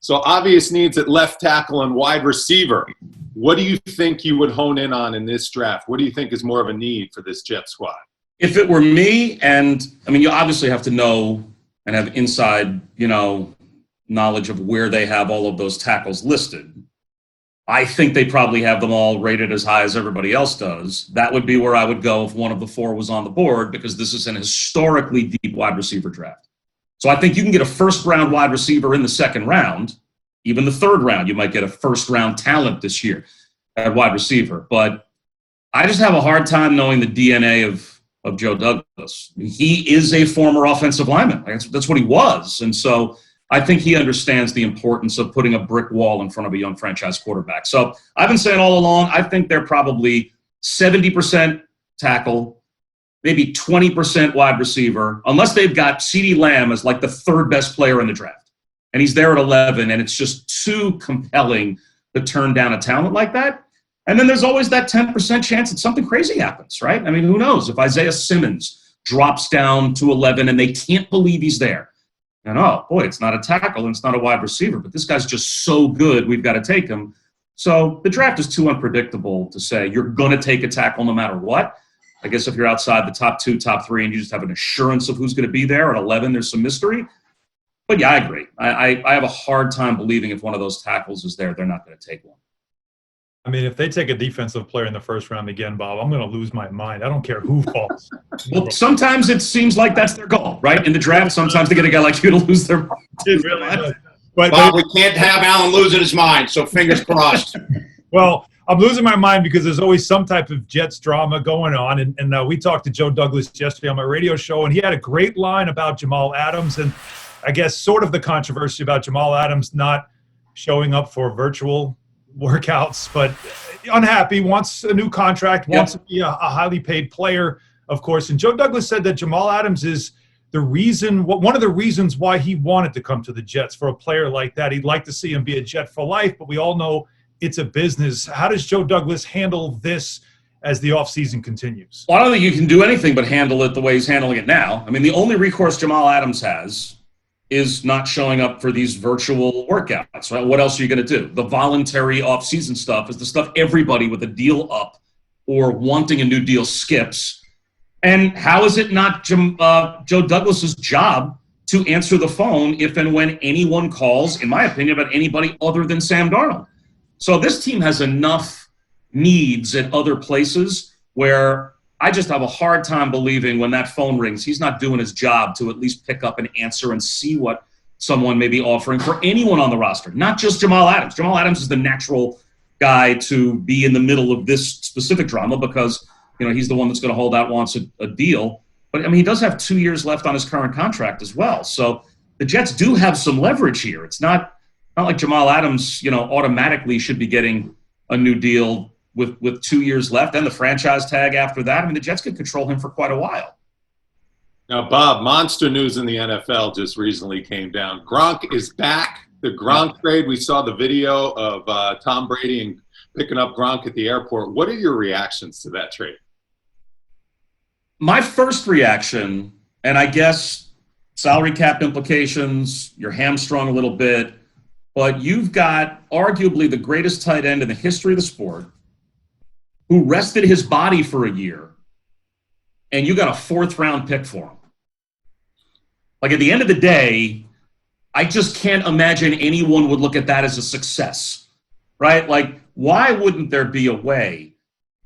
So obvious needs at left tackle and wide receiver. What do you think you would hone in on in this draft? What do you think is more of a need for this Jet squad? If it were me, and I mean, you obviously have to know and have inside, knowledge of where they have all of those tackles listed. I think they probably have them all rated as high as everybody else does. That would be where I would go if one of the four was on the board, because this is an historically deep wide receiver draft. So I think you can get a first-round wide receiver in the second round. Even the third round, you might get a first-round talent this year at wide receiver. But I just have a hard time knowing the DNA of Joe Douglas. He is a former offensive lineman. That's what he was. And so I think he understands the importance of putting a brick wall in front of a young franchise quarterback. So I've been saying all along, I think they're probably 70% tackle, maybe 20% wide receiver, unless they've got CeeDee Lamb as like the third best player in the draft. And he's there at 11, and it's just too compelling to turn down a talent like that. And then there's always that 10% chance that something crazy happens, right? I mean, who knows? If Isaiah Simmons drops down to 11 and they can't believe he's there, and oh, boy, it's not a tackle and it's not a wide receiver, but this guy's just so good, we've got to take him. So the draft is too unpredictable to say you're going to take a tackle no matter what. I guess if you're outside the top 2, top 3, and you just have an assurance of who's going to be there at 11, there's some mystery. But yeah, I agree. I have a hard time believing if one of those tackles is there, they're not going to take one. I mean, if they take a defensive player in the first round again, Bob, I'm going to lose my mind. I don't care who falls. Well, sometimes it seems like that's their goal, right? In the draft, sometimes they get a guy like you to lose their mind. It really does. But we can't have Allen losing his mind, so fingers crossed. Well, I'm losing my mind because there's always some type of Jets drama going on. And we talked to Joe Douglas yesterday on my radio show, and he had a great line about Jamal Adams and I guess sort of the controversy about Jamal Adams not showing up for virtual workouts, but unhappy, wants a new contract, wants to be a highly paid player, of course. And Joe Douglas said that Jamal Adams is the reason, one of the reasons why he wanted to come to the Jets for a player like that. He'd like to see him be a Jet for life, but we all know it's a business. How does Joe Douglas handle this as the offseason continues? Well, I don't think you can do anything but handle it the way he's handling it now. I mean, the only recourse Jamal Adams has is not showing up for these virtual workouts, right? What else are you going to do? The voluntary off-season stuff is the stuff everybody with a deal up or wanting a new deal skips. And how is it not Joe Douglas's job to answer the phone if and when anyone calls, in my opinion, about anybody other than Sam Darnold? So this team has enough needs at other places where I just have a hard time believing when that phone rings, he's not doing his job to at least pick up and answer and see what someone may be offering for anyone on the roster, not just Jamal Adams. Jamal Adams is the natural guy to be in the middle of this specific drama because, he's the one that's going to hold out, wants a deal. But, I mean, he does have 2 years left on his current contract as well. So the Jets do have some leverage here. It's not like Jamal Adams, automatically should be getting a new deal with 2 years left and the franchise tag after that. I mean, the Jets could control him for quite a while. Now, Bob, monster news in the NFL just recently came down. Gronk is back. The Gronk trade, we saw the video of Tom Brady and picking up Gronk at the airport. What are your reactions to that trade? My first reaction, and I guess salary cap implications, you're hamstrung a little bit, but you've got arguably the greatest tight end in the history of the sport who rested his body for a year, and you got a 4th-round pick for him. Like, at the end of the day, I just can't imagine anyone would look at that as a success, right? Like, why wouldn't there be a way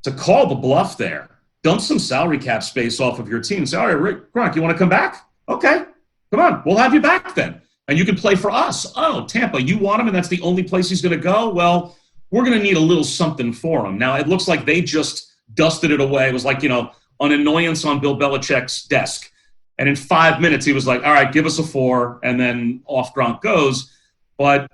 to call the bluff there, dump some salary cap space off of your team, and say, all right, Rick Gronk, you want to come back? Okay, come on, we'll have you back then. And you can play for us. Oh, Tampa, you want him, and that's the only place he's going to go? Well, we're going to need a little something for him. Now, it looks like they just dusted it away. It was like, an annoyance on Bill Belichick's desk. And in 5 minutes, he was like, all right, give us a 4, and then off Gronk goes. But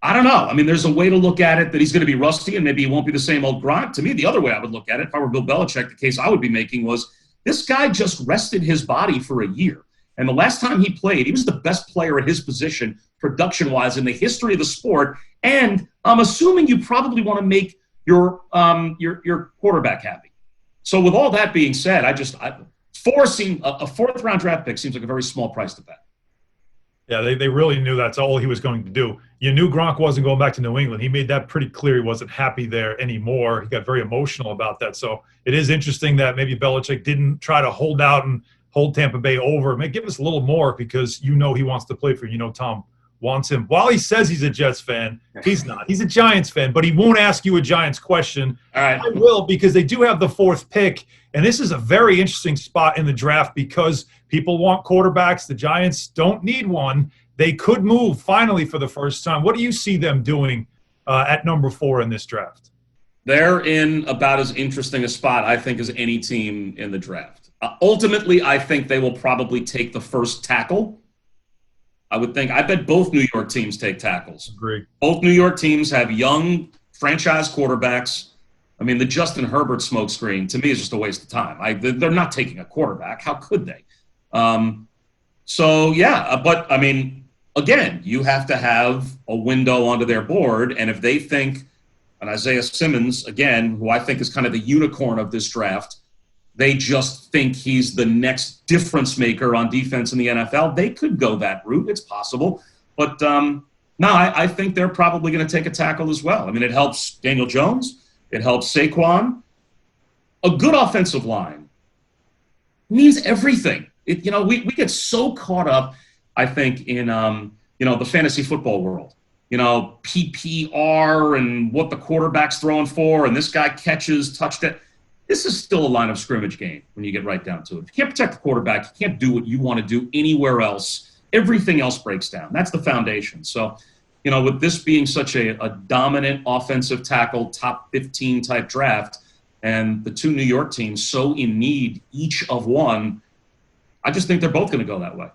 I don't know. I mean, there's a way to look at it that he's going to be rusty and maybe he won't be the same old Gronk. To me, the other way I would look at it, if I were Bill Belichick, the case I would be making was this guy just rested his body for a year. And the last time he played, he was the best player at his position, production-wise, in the history of the sport. And I'm assuming you probably want to make your quarterback happy. So with all that being said, a 4th-round draft pick seems like a very small price to pay. Yeah, they really knew that's all he was going to do. You knew Gronk wasn't going back to New England. He made that pretty clear. He wasn't happy there anymore. He got very emotional about that. So it is interesting that maybe Belichick didn't try to hold out and hold Tampa Bay over. Maybe give us a little more because you know he wants to play for you. You know Tom wants him. While he says he's a Jets fan, he's not. He's a Giants fan, but he won't ask you a Giants question. All right. I will, because they do have the 4th pick, and this is a very interesting spot in the draft because people want quarterbacks. The Giants don't need one. They could move finally for the first time. What do you see them doing at number 4 in this draft? They're in about as interesting a spot, I think, as any team in the draft. Ultimately, I think they will probably take the first tackle. I bet both New York teams take tackles. Agree. Both New York teams have young franchise quarterbacks. I mean, the Justin Herbert smokescreen, to me, is just a waste of time. They're not taking a quarterback. How could they? But, I mean, again, you have to have a window onto their board, and if they think, and Isaiah Simmons, again, who I think is kind of the unicorn of this draft, they just think he's the next difference maker on defense in the NFL, they could go that route. It's possible. But, I think they're probably going to take a tackle as well. I mean, it helps Daniel Jones. It helps Saquon. A good offensive line means everything. We get so caught up, I think, in, the fantasy football world. PPR and what the quarterback's throwing for, and this guy catches, touchdown. This is still a line of scrimmage game when you get right down to it. If you can't protect the quarterback, you can't do what you want to do anywhere else. Everything else breaks down. That's the foundation. So, with this being such a dominant offensive tackle, top 15 type draft, and the 2 New York teams so in need each of one, I just think they're both going to go that way.